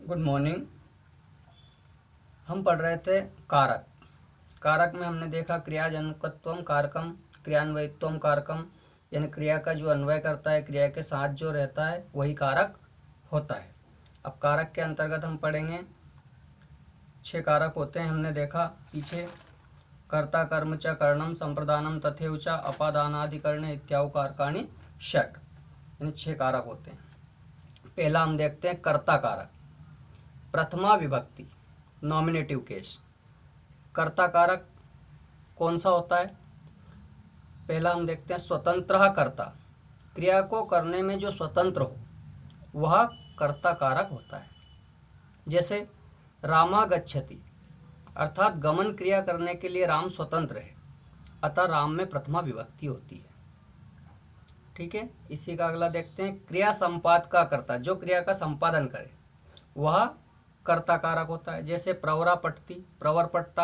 Good morning. हम पढ़ रहे थे कारक। कारक में हमने देखा क्रियाजनकत्वम कारकम, क्रियान्वयित्वम कारकम, यानी क्रिया का जो अन्वय करता है, क्रिया के साथ जो रहता है वही कारक होता है। अब कारक के अंतर्गत हम पढ़ेंगे 6 कारक होते हैं। हमने देखा पीछे कर्ता कर्म च करणम संप्रदानम तथैव च अपादानादिकरणे इत्यादि कारकाणि षट, यानी 6 कारक होते हैं। पहला हम देखते हैं कर्ता कारक, प्रथमा विभक्ति, नॉमिनेटिव केस। कर्ता कारक कौन सा होता है? पहला हम देखते हैं स्वतंत्र कर्ता, क्रिया को करने में जो स्वतंत्र हो वह कर्ता कारक होता है। जैसे रामा गच्छति, अर्थात गमन क्रिया करने के लिए राम स्वतंत्र है, अतः राम में प्रथमा विभक्ति होती है। ठीक है, इसी का अगला देखते हैं क्रिया संपाद का कर्ता, जो क्रिया का संपादन करे वह कर्ता कारक होता है। जैसे प्रवरा पठती, प्रवर पढ़ता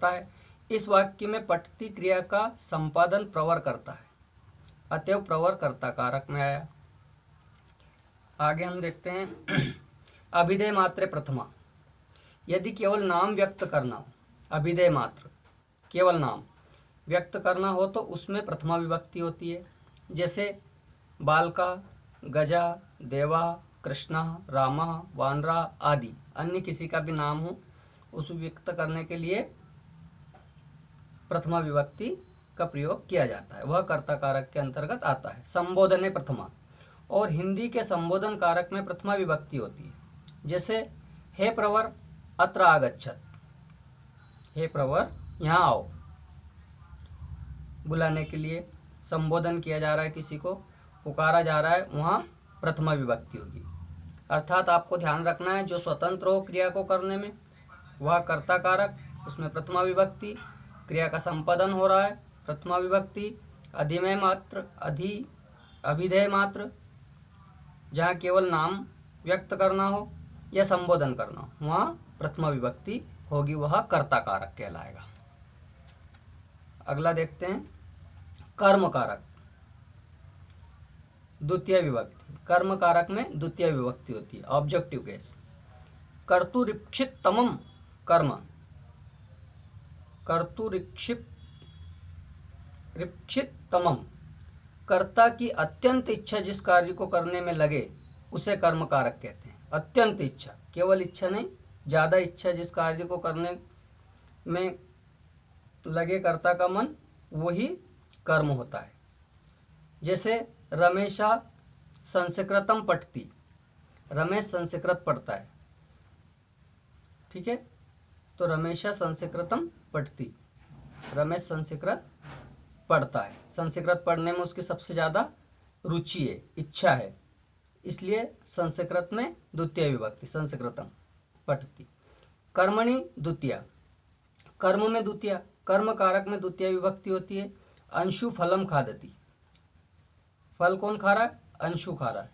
है। इस वाक्य में पठती क्रिया का संपादन प्रवर करता है, अतएव प्रवर कर्ता कारक में आया। आगे हम देखते हैं अभिधेय मात्रे प्रथमा, यदि केवल नाम व्यक्त करना हो, अभिधेय मात्र केवल नाम व्यक्त करना हो तो उसमें प्रथमा विभक्ति होती है। जैसे बालका, गजा, देवा, कृष्णा, रामा, वानरा आदि अन्य किसी का भी नाम हो, उस व्यक्त करने के लिए प्रथमा विभक्ति का प्रयोग किया जाता है, वह कर्ता कारक के अंतर्गत आता है। संबोधने प्रथमा, और हिंदी के संबोधन कारक में प्रथमा विभक्ति होती है। जैसे हे प्रवर अत्र आगच्छत, हे प्रवर यहाँ आओ, बुलाने के लिए संबोधन किया जा रहा है, किसी को पुकारा जा रहा है, वहाँ प्रथमा विभक्ति होगी। अर्थात आपको ध्यान रखना है जो स्वतंत्र हो क्रिया को करने में वह कर्ता कारक, उसमें प्रथमा विभक्ति। क्रिया का संपादन हो रहा है, प्रथमा विभक्ति। अधिमेय मात्र, अभिधेय मात्र, जहाँ केवल नाम व्यक्त करना हो या संबोधन करना हो वहाँ प्रथमा विभक्ति होगी, वह कर्ता कारक कहलाएगा। अगला देखते हैं कर्म कारक, द्वितीय विभक्ति। कर्म कारक में द्वितीय विभक्ति होती है, ऑब्जेक्टिव केस। कर्तुरीक्षिततमम कर्म, कर्तुरीक्षिततमम, कर्ता की अत्यंत इच्छा जिस कार्य को करने में लगे उसे कर्म कारक कहते हैं। अत्यंत इच्छा, केवल इच्छा नहीं, ज़्यादा इच्छा जिस कार्य को करने में लगे कर्ता का मन, वही कर्म होता है। जैसे रमेशा संस्कृतम पठती, रमेश संस्कृत पढ़ता है। ठीक है, तो रमेशा संस्कृतम पठती, रमेश संस्कृत पढ़ता है। संस्कृत पढ़ने में उसकी सबसे ज़्यादा रुचि है, इच्छा है, इसलिए संस्कृत में द्वितीय विभक्ति संस्कृतम पठती। कर्मणि द्वितीया, कर्म में द्वितीया, कर्म कारक में द्वितीय विभक्ति होती है। अंशु फलम खादती, फल कौन खा रहा है? अंशु खा रहा है।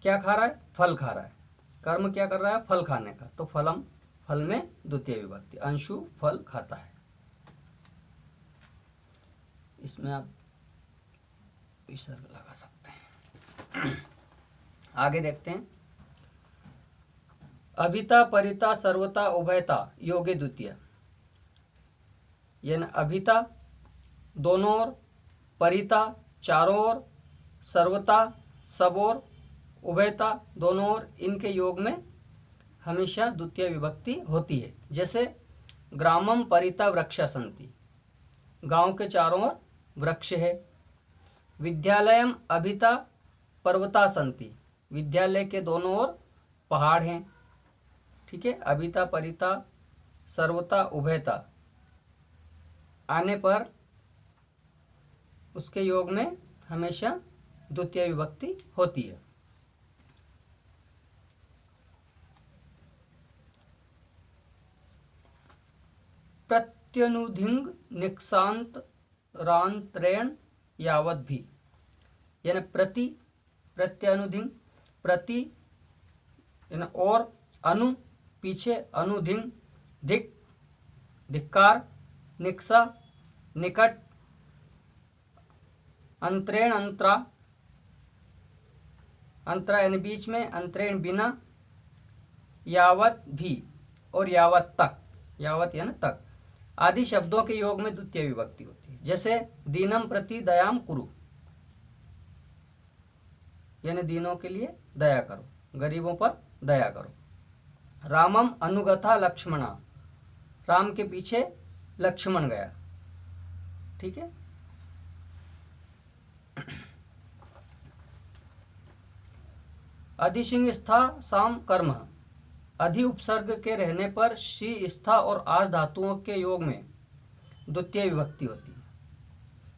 क्या खा रहा है? फल खा रहा है। कर्म क्या कर रहा है? फल खाने का, तो फलम, फल में द्वितीय विभक्ति, अंशु फल खाता है। इसमें आप विसर्ग लगा सकते हैं। आगे देखते हैं अभिता परिता सर्वता उभयता योगे द्वितीय, यानी अभिता दोनों ओर, परिता चारों ओर, सर्वता सब ओर, उभयता दोनों ओर, इनके योग में हमेशा द्वितीय विभक्ति होती है। जैसे ग्रामम परिता वृक्षा सन्ति, गांव के चारों ओर वृक्ष है। विद्यालयम अभिता पर्वता सन्ति, विद्यालय के दोनों ओर पहाड़ हैं। ठीक है, अभिता परिता सर्वता उभयता आने पर उसके योग में हमेशा द्वितीय विभक्ति होती है। प्रत्यनुधिंग निक्षांत रांत्रेण यावत भी, यानी प्रति, प्रत्यनुधिंग प्रति यानी और, अनु पीछे, अनुधिंग धिक धिक्कार, निक्षा निकट, अंतरेण अंतरा अंतरा यानी बीच में, अंतरेण बिना, यावत भी और यावत तक, यावत यानी तक आदि शब्दों के योग में द्वितीय विभक्ति होती है। जैसे दीनम प्रति दयाम कुरु, यानी दीनों के लिए दया करो, गरीबों पर दया करो। रामम अनुगथा लक्ष्मणा, राम के पीछे लक्ष्मण गया। ठीक है। अधिशिंग स्था साम कर्म, अधि उपसर्ग के रहने पर शी स्था और आस धातुओं के योग में द्वितीय विभक्ति होती है।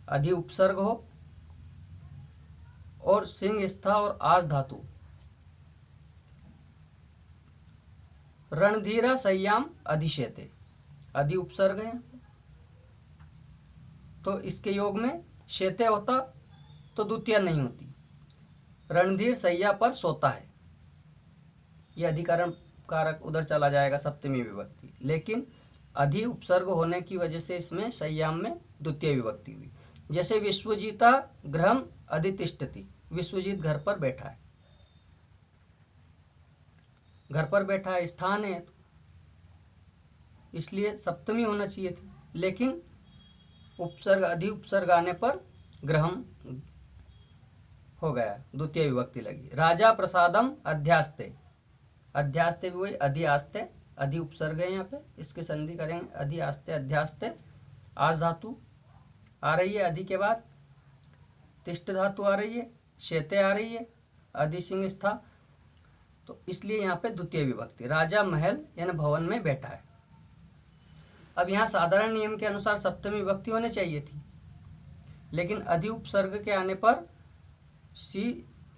अधि उपसर्ग हो और सिंह स्था और आस धातु। रणधीरा संयाम अधिशेते, अधि उपसर्ग है तो इसके योग में शेते होता तो द्वितीय नहीं होती। रणधीर सैया पर सोता है, यह अधिकरण कारक उधर चला जाएगा सप्तमी विभक्ति, लेकिन अधि उपसर्ग होने की वजह से इसमें संयाम में द्वितीय विभक्ति हुई। जैसे विश्वजीता गृहम अधितिष्ठति, विश्वजीत घर पर बैठा है, घर पर बैठा है स्थान है, इसलिए सप्तमी होना चाहिए थी, लेकिन उपसर्ग अधि उपसर्ग आने पर गृहम हो गया, द्वितीय विभक्ति लगी। राजा प्रसादम अध्यास्ते, अध्यास्ते भी वही अधि आस्ते, अधि उपसर्ग है यहाँ पे, इसकी संधि करेंगे अधि आस्ते अध्यास्ते। आस धातु आ रही है अधि के बाद, तिष्ठ धातु आ रही है, शेते आ रही है, अधि सिंह स्था, तो इसलिए यहाँ पे द्वितीय विभक्ति। राजा महल यानी भवन में बैठा है। अब यहाँ साधारण नियम के अनुसार सप्तमी विभक्ति होनी चाहिए थी, लेकिन अधि उपसर्ग के आने पर सी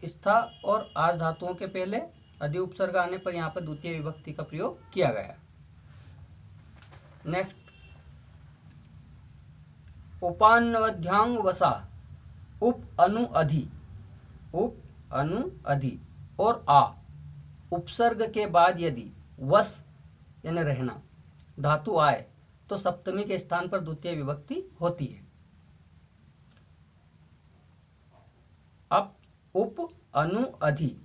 स्था और आस धातुओं के पहले अधि उपसर्ग आने पर यहाँ पर द्वितीय विभक्ति का प्रयोग किया गया। नेक्स्ट, उपान्वध्यांग वसा, उप अनु अधि, उप अनु अधि और आ उपसर्ग के बाद यदि वस यानी रहना धातु आए तो सप्तमी के स्थान पर द्वितीय विभक्ति होती है। अब उप अनु अधि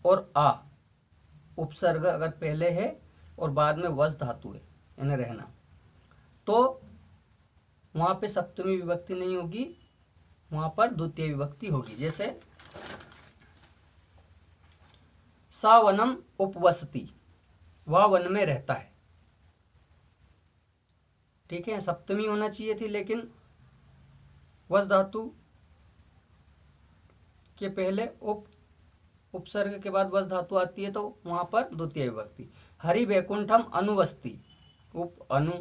और आ उपसर्ग अगर पहले है और बाद में वस धातु है यानी रहना, तो वहां पे सप्तमी विभक्ति नहीं होगी, वहां पर द्वितीय विभक्ति होगी। जैसे सा वनम उपवसति, वह वन में रहता है। ठीक है, सप्तमी होना चाहिए थी, लेकिन वस धातु के पहले उपसर्ग के बाद वस धातु आती है, तो वहां पर द्वितीय विभक्ति। हरि वैकुंठम अनुवस्ति, उप अनु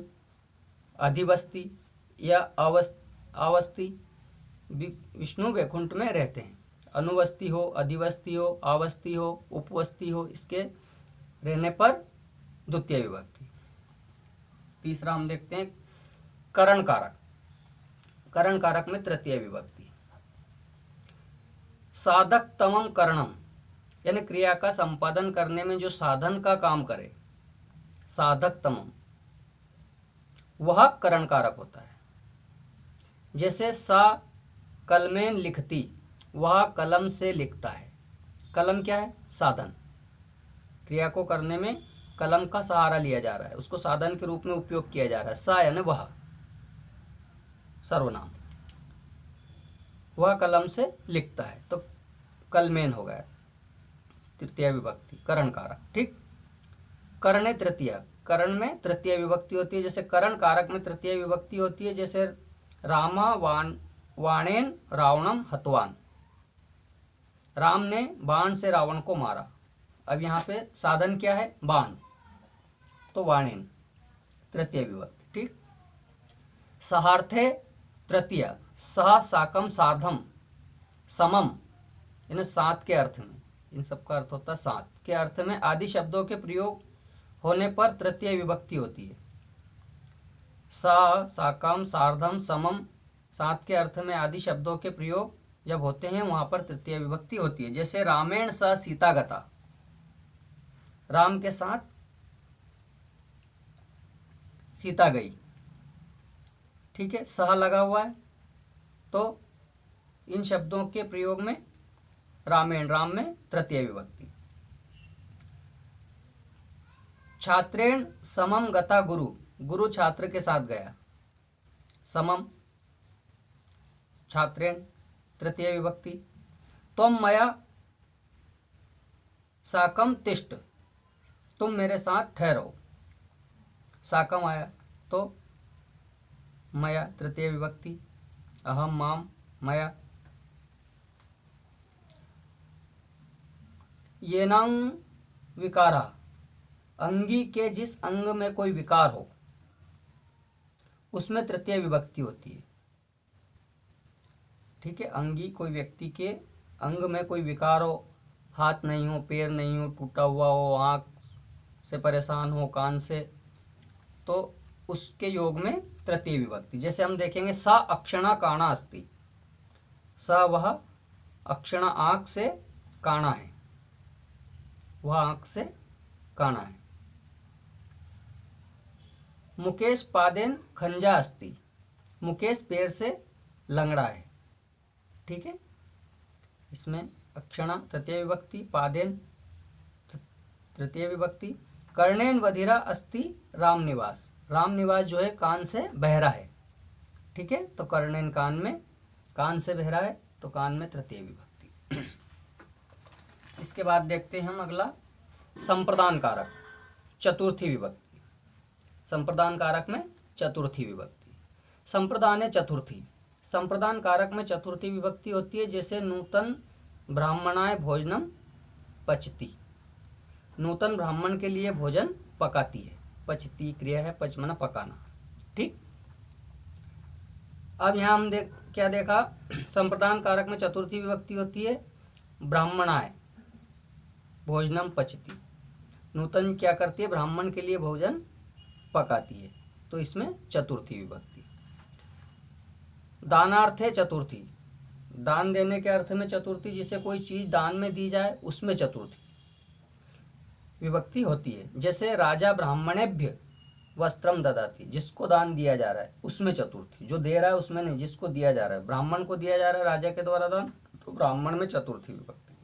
अधिवस्ति या आवस्ति, विष्णु वैकुंठ में रहते हैं। अनुवस्ति हो, अधिवस्ति हो, आवस्ति हो, उपवस्ति हो, इसके रहने पर द्वितीय विभक्ति। तीसरा हम देखते हैं करण कारक। करण कारक में तृतीय विभक्ति। साधक तमम करणम, यानी क्रिया का संपादन करने में जो साधन का काम करे, साधक तमम, वह करण कारक होता है। जैसे सा कलमेन लिखती, वह कलम से लिखता है। कलम क्या है? साधन। क्रिया को करने में कलम का सहारा लिया जा रहा है, उसको साधन के रूप में उपयोग किया जा रहा है। सा यानी वह, सर्वनाम, वह कलम से लिखता है, तो कलमेन हो गया तृतीय विभक्ति, करण कारक। ठीक। करणे तृतीय, करण में तृतीय विभक्ति होती है। जैसे करण कारक में तृतीय विभक्ति होती है, जैसे रामा वाणेन रावणम हतवान, राम ने बाण से रावण को मारा। अब यहाँ पे साधन क्या है? बाण, तो वाणेन, तृतीय विभक्ति। ठीक। सहार्थे तृतीय, सह साकम सार्धम समम, यानी सात के अर्थ में, इन सबका अर्थ होता है सात के अर्थ में आदि शब्दों के प्रयोग होने पर तृतीय विभक्ति होती है। सह साकम सार्धम समम, सात के अर्थ में आदि शब्दों के प्रयोग जब होते हैं वहां पर तृतीय विभक्ति होती है। जैसे रामेण स सीता गता, राम के साथ सीता गई। ठीक है, सह लगा हुआ है, तो इन शब्दों के प्रयोग में रामेण, राम में तृतीय विभक्ति। छात्रेण समम गता गुरु, गुरु छात्र के साथ गया। समम छात्रेण तृतीय विभक्ति। त्वम मया साकम तिष्ठ, तुम मेरे साथ ठहरो। साकम आया तो मया तृतीय विभक्ति। अहम माम मया। येनांग विकारा, अंगी के जिस अंग में कोई विकार हो उसमें तृतीय विभक्ति होती है। ठीक है, अंगी कोई व्यक्ति के अंग में कोई विकार हो, हाथ नहीं हो, पैर नहीं हो, टूटा हुआ हो, आँख से परेशान हो, कान से, तो उसके योग में तृतीय विभक्ति। जैसे हम देखेंगे सा अक्षणा काणा अस्ति, सा वह, अक्षणा आँख से काणा है, वह आँख से काणा है। मुकेश पादेन खंजा अस्ति, मुकेश पैर से लंगड़ा है। ठीक है, इसमें अक्षणा तृतीय विभक्ति, पादेन तृतीय विभक्ति। कर्णेन बधिरा अस्ति राम निवास, राम निवास जो है कान से बहरा है। ठीक है, तो कर्णेन कान में, कान से बहरा है तो कान में तृतीय विभक्ति। इसके बाद देखते हैं हम अगला संप्रदान कारक चतुर्थी विभक्ति। संप्रदान कारक में चतुर्थी विभक्ति। संप्रदान चतुर्थी, संप्रदान कारक में चतुर्थी विभक्ति होती है। जैसे नूतन ब्राह्मणाय भोजनम पचती, नूतन ब्राह्मण के लिए भोजन पकाती है। पचती क्रिया है, पच माना पकाना। ठीक, अब यहाँ हम क्या देखा, संप्रदान कारक में चतुर्थी विभक्ति होती है। ब्राह्मणाय भोजनम पचती, नूतन क्या करती है, ब्राह्मण के लिए भोजन पकाती है, तो इसमें चतुर्थी विभक्ति। दानार्थे चतुर्थी, दान देने के अर्थ में चतुर्थी, जिसे कोई चीज दान में दी जाए उसमें चतुर्थी विभक्ति होती है। जैसे राजा ब्राह्मणेभ्य वस्त्रम ददाति, जिसको दान दिया जा रहा है उसमें चतुर्थी, जो दे रहा है उसमें नहीं, जिसको दिया जा रहा है, ब्राह्मण को दिया जा रहा है राजा के द्वारा दान, तो ब्राह्मण में चतुर्थी विभक्ति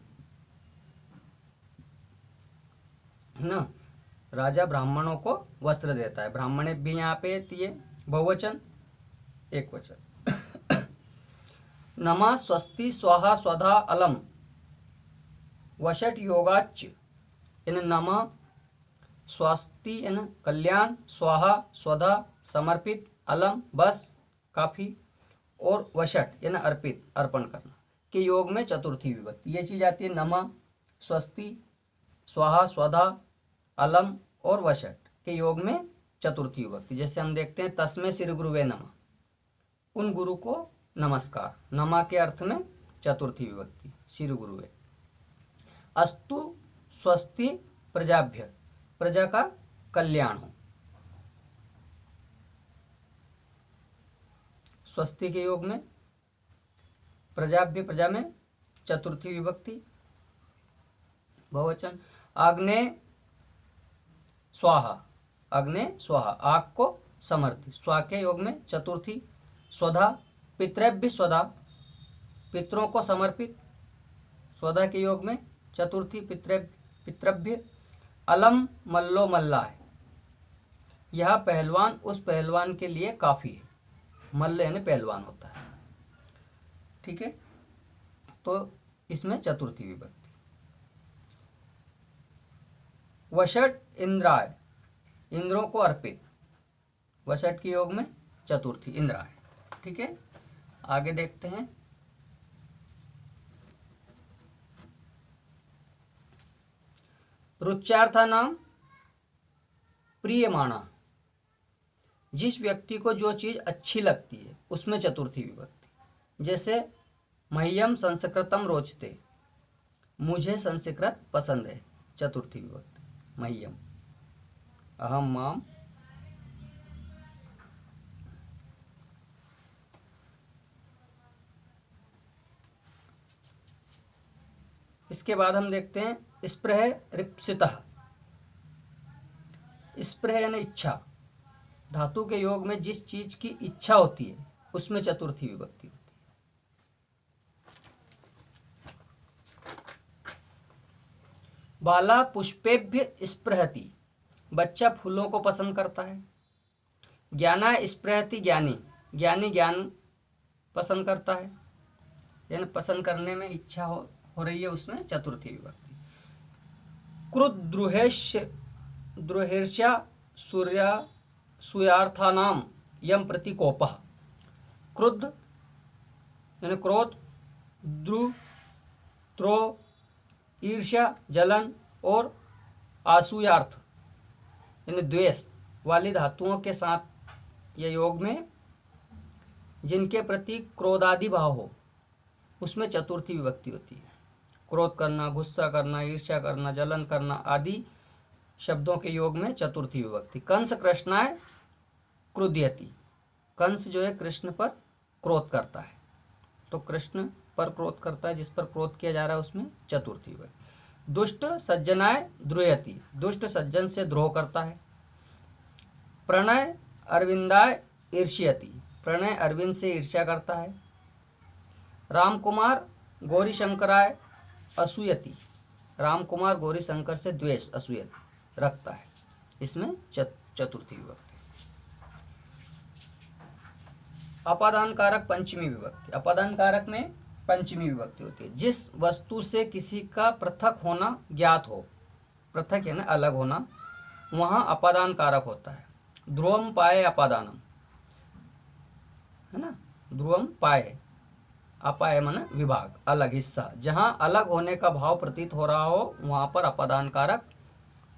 है ना। राजा ब्राह्मणों को वस्त्र देता है, ब्राह्मणे भी यहाँ पे ये बहुवचन एक वचन। नमा स्वस्ति स्वाहा स्वधा अलम वषट योगाच, इन नमा स्वस्ति इन कल्याण, स्वाहा स्वधा समर्पित, अलम बस काफी, और वषट यानी अर्पित अर्पण करना के योग में चतुर्थी विभक्ति। ये चीज आती है नमा, स्वस्ति, स्वाहा स्वधा, अलम और वषट के योग में चतुर्थी विभक्ति। जैसे हम देखते हैं तस्मै श्री गुरुवे नमः, उन गुरु को नमस्कार, नमा के अर्थ में चतुर्थी विभक्ति श्री गुरुवे। अस्तु स्वस्ति प्रजाभ्य, प्रजा का कल्याण हो, स्वस्ति के योग में प्रजाभ्य, प्रजा में चतुर्थी विभक्ति बहुवचन। आग्नेय स्वाहा, अग्ने स्वाहा आग को समर्थी, स्वा के योग में चतुर्थी। स्वधा पितृभ्य स्वधा, पितरों को समर्पित, स्वधा के योग में चतुर्थी पितृभ्य। अलम मल्लो मल्ला है, यह पहलवान उस पहलवान के लिए काफी है, मल्ल यानी पहलवान होता है। ठीक है, तो इसमें चतुर्थी विभक्ति। वषट इंद्राय, इंद्रों को अर्पित, वषट के योग में चतुर्थी इंद्राय। ठीक है, आगे देखते हैं। रुच्यार्था नाम प्रियमाणा, जिस व्यक्ति को जो चीज अच्छी लगती है उसमें चतुर्थी विभक्ति। जैसे मह्यम संस्कृतम रोचते, मुझे संस्कृत पसंद है, चतुर्थी विभक्ति मह्यम। अहम माम, इसके बाद हम देखते हैं स्पृह रिप्सितः, स्पृह यानी इच्छा, धातु के योग में जिस चीज की इच्छा होती है उसमें चतुर्थी विभक्ति होती है। बाला पुष्पेभ्य स्पृहति, बच्चा फूलों को पसंद करता है। ज्ञानाय स्पृहति, ज्ञानी, ज्ञानी ज्ञान पसंद करता है, यानी पसंद करने में इच्छा हो रही है, उसमें चतुर्थी विभक्ति। क्रुद्ध द्रुहिर्ष्या सूयार्थानाम यम प्रति कोपः, क्रुद्ध यानी क्रोध, द्रोह ईर्ष्या जलन और आसूयार्थ यानी द्वेष वाली धातुओं के साथ या योग में जिनके प्रति क्रोधादि भाव हो उसमें चतुर्थी विभक्ति होती है। क्रोध करना, गुस्सा करना, ईर्ष्या करना, जलन करना आदि शब्दों के योग में चतुर्थी विभक्ति। कंस कृष्णाय क्रुध्यति, कंस जो है कृष्ण पर क्रोध करता है, तो कृष्ण पर क्रोध करता है, जिस पर क्रोध किया जा रहा है उसमें चतुर्थी विभक्ति। दुष्ट सज्जनाय द्रुह्यति, दुष्ट सज्जन से द्रोह करता है। प्रणय अरविंदाय ईर्ष्यति, प्रणय अरविंद से ईर्ष्या करता है। रामकुमार गौरीशंकराय असूयति, रामकुमार गौरीशंकर से द्वेष असूयति रखता है, इसमें चतुर्थी विभक्ति। अपादान कारक पंचमी विभक्ति, अपादान कारक में पंचमी विभक्ति होती है। जिस वस्तु से किसी का पृथक होना ज्ञात हो, पृथक यानी अलग होना, वहाँ अपादान कारक होता है। ध्रुवम पाए अपादानम, है ना, ध्रुवम पाए, अपाय मन विभाग, अलग हिस्सा, जहाँ अलग होने का भाव प्रतीत हो रहा हो वहाँ पर अपादान कारक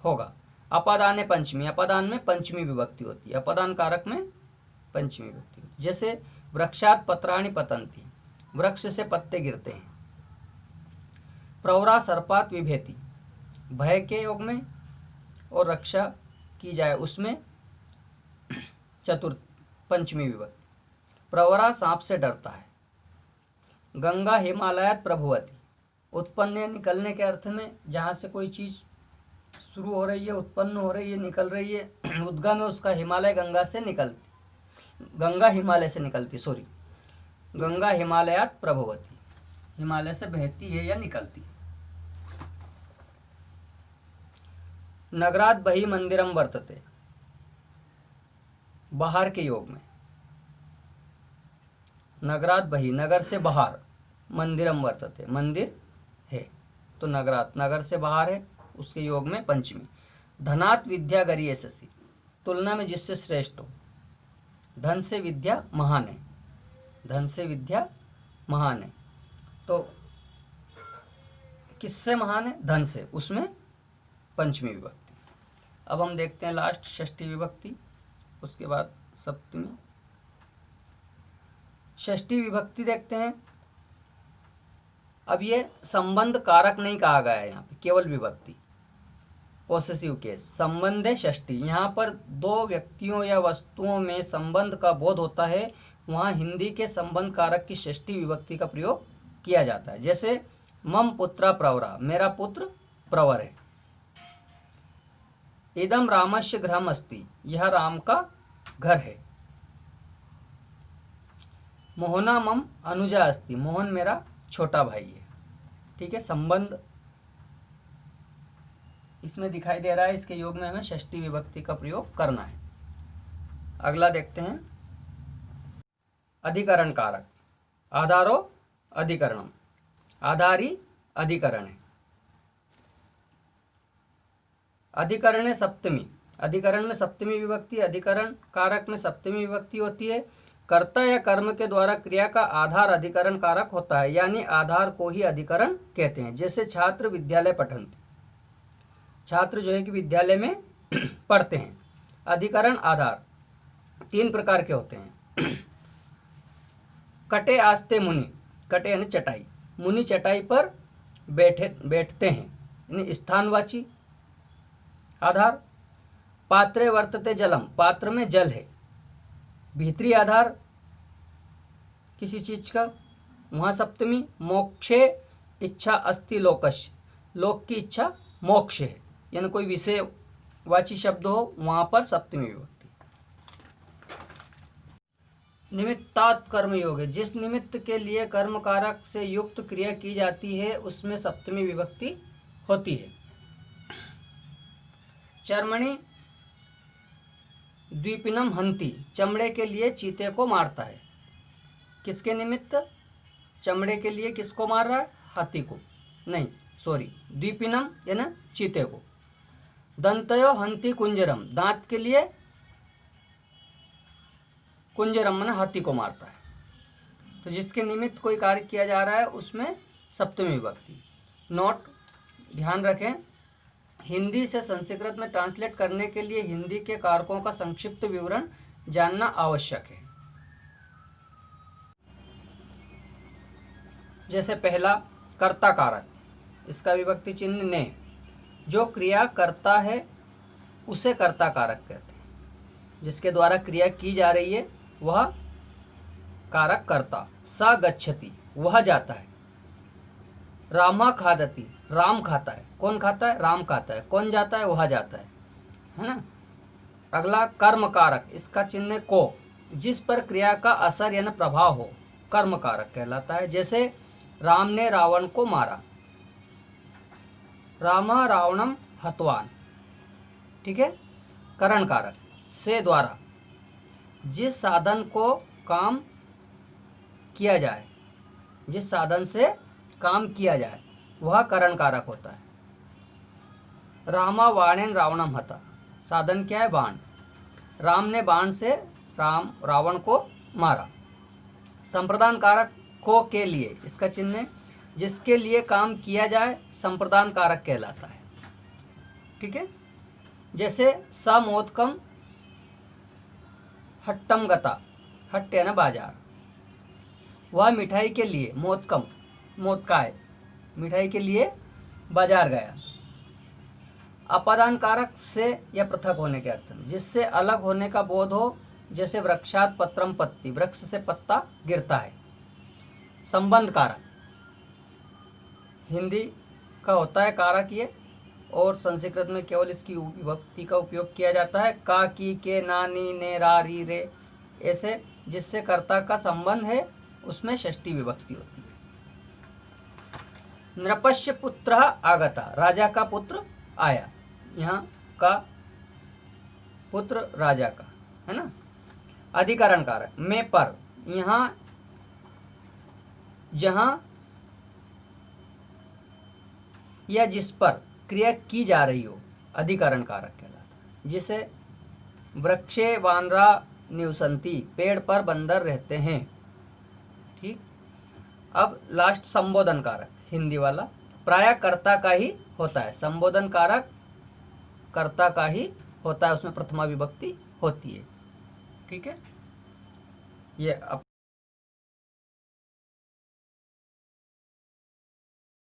होगा। अपादान पंचमी, अपादान में पंचमी विभक्ति होती है, अपादान कारक में पंचमी विभक्ति होती है। जैसे वृक्षात पत्राणि पतंती, वृक्ष से पत्ते गिरते हैं। प्रवरा सर्पात विभेति, भय के योग में और रक्षा की जाए उसमें पंचमी विभक्ति। प्रवरा सांप से डरता है। गंगा हिमालयात प्रभुवती, उत्पन्न निकलने के अर्थ में जहाँ से कोई चीज़ शुरू हो रही है, उत्पन्न हो रही है, निकल रही है, उद्गम है उसका, हिमालय गंगा से निकलती, गंगा हिमालय से निकलती, सॉरी, गंगा हिमालयात प्रभुवती, हिमालय से बहती है या निकलती है। नगरात बहि मंदिरम वर्तते, बाहर के योग में, नगरात बहि नगर से बाहर, मंदिरम वर्तते मंदिर है, तो नगरात नगर से बाहर है, उसके योग में पंचमी। धनात विद्या गरीयसी, तुलना में जिससे श्रेष्ठ हो, धन से विद्या महान है, धन से विद्या महान है, तो किससे महान है, धन से, उसमें पंचमी विभक्ति। अब हम देखते हैं लास्ट षष्ठी विभक्ति, उसके बाद सप्तमी। षष्ठी विभक्ति देखते हैं। अब ये संबंध कारक नहीं कहा गया है यहाँ पे, केवल विभक्ति, पॉसेसिव केस, संबंध है षष्ठी। यहाँ पर दो व्यक्तियों या वस्तुओं में संबंध का बोध होता है, वहाँ हिंदी के संबंध कारक की षष्ठी विभक्ति का प्रयोग किया जाता है। जैसे मम पुत्रा प्रवरा, मेरा पुत्र प्रवर है। इदम रामस्य गृहम अस्ति, यह राम का घर है। मोहना मम अनुजा अस्ति, मोहन मेरा छोटा भाई है। ठीक है, संबंध इसमें दिखाई दे रहा है, इसके योग में हमें षष्ठी विभक्ति का प्रयोग करना है। अगला देखते हैं, अधिकरण कारक। आधारो अधिकरणम, आधारी अधिकरण है। अधिकरण है सप्तमी, अधिकरण में सप्तमी विभक्ति, अधिकरण कारक में सप्तमी विभक्ति होती है। कर्ता या कर्म के द्वारा क्रिया का आधार अधिकरण कारक होता है, यानी आधार को ही अधिकरण कहते हैं। जैसे छात्र विद्यालय पठन्ति, छात्र जो है कि विद्यालय में पढ़ते हैं। अधिकरण आधार तीन प्रकार के होते हैं। कटे आस्ते मुनि, कटे यानी चटाई, मुनि चटाई पर बैठते हैं, यानी स्थानवाची आधार। पात्रे वर्तते जलम, पात्र में जल है, भीतरी आधार किसी चीज का, वहाँ सप्तमी। मोक्षे इच्छा अस्ति लोकस्य, लोक की इच्छा मोक्ष है, यानी कोई विषयवाची शब्द हो, वहाँ पर सप्तमी विभक्ति। निमित्तात् कर्म योग है, जिस निमित्त के लिए कर्म कारक से युक्त क्रिया की जाती है उसमें सप्तमी विभक्ति होती है। चर्मणि द्विपिनम हंति, चमड़े के लिए चीते को मारता है। किसके निमित्त? चमड़े के लिए किसको मार रहा है? हाथी को, नहीं सॉरी, द्विपिनम यानी चीते को। दंतयो हंति कुंजरम, दांत के लिए कुंजरम माने हाथी को मारता है। तो जिसके निमित्त कोई कार्य किया जा रहा है उसमें सप्तमी विभक्ति। नोट ध्यान रखें, हिंदी से संस्कृत में ट्रांसलेट करने के लिए हिंदी के कारकों का संक्षिप्त विवरण जानना आवश्यक है। जैसे पहला कर्ता कारक, इसका विभक्ति चिन्ह ने। जो क्रिया करता है उसे कर्ता कारक कहते हैं। जिसके द्वारा क्रिया की जा रही है वह कारक कर्ता। स गच्छति, वह जाता है। रामा खादति, राम खाता है। कौन खाता है? राम खाता है। कौन जाता है? वह जाता है ना। अगला कर्म कारक, इसका चिन्ह को। जिस पर क्रिया का असर यानी प्रभाव हो कर्म कारक कहलाता है। जैसे राम ने रावण को मारा, रामा रावणम हतवान, ठीक है। करण कारक, से द्वारा जिस साधन को काम किया जाए, जिस साधन से काम किया जाए वह करण कारक होता है। रामा बाणेन रावणम हता, साधन क्या है? बाण। राम ने बाण से रावण को मारा। संप्रदान कारक को के लिए, इसका चिन्ह है जिसके लिए काम किया जाए संप्रदान कारक कहलाता है, ठीक है। जैसे समोदकम हट्टम गता, हट्ट है ना बाजार। वह मिठाई के लिए, मोदकम मोदकाय, मिठाई के लिए बाजार गया। अपादान कारक से या पृथक होने के अर्थ में, जिससे अलग होने का बोध हो। जैसे वृक्षात पत्रम पत्ती, वृक्ष से पत्ता गिरता है। संबंध कारक, हिंदी का होता है कारक ये, और संस्कृत में केवल इसकी विभक्ति का उपयोग किया जाता है। का, की, के, ना, नी, ने, रा, री, रे, ऐसे जिससे कर्ता का संबंध है उसमें षष्ठी विभक्ति होती है। नृपस्य पुत्र आगता, राजा का पुत्र आया। यहाँ का पुत्र राजा का है ना। अधिकरण कारक, में पर, यहाँ जहाँ या जिस पर क्रिया की जा रही हो अधिकरण कारक कहलाता है। जिसे वृक्षे वानरा निवसंती, पेड़ पर बंदर रहते हैं, ठीक। अब लास्ट संबोधन कारक, हिंदी वाला, प्रायः कर्ता का ही होता है। संबोधन कारक कर्ता का ही होता है, उसमें प्रथमा विभक्ति होती है, ठीक है। ये अब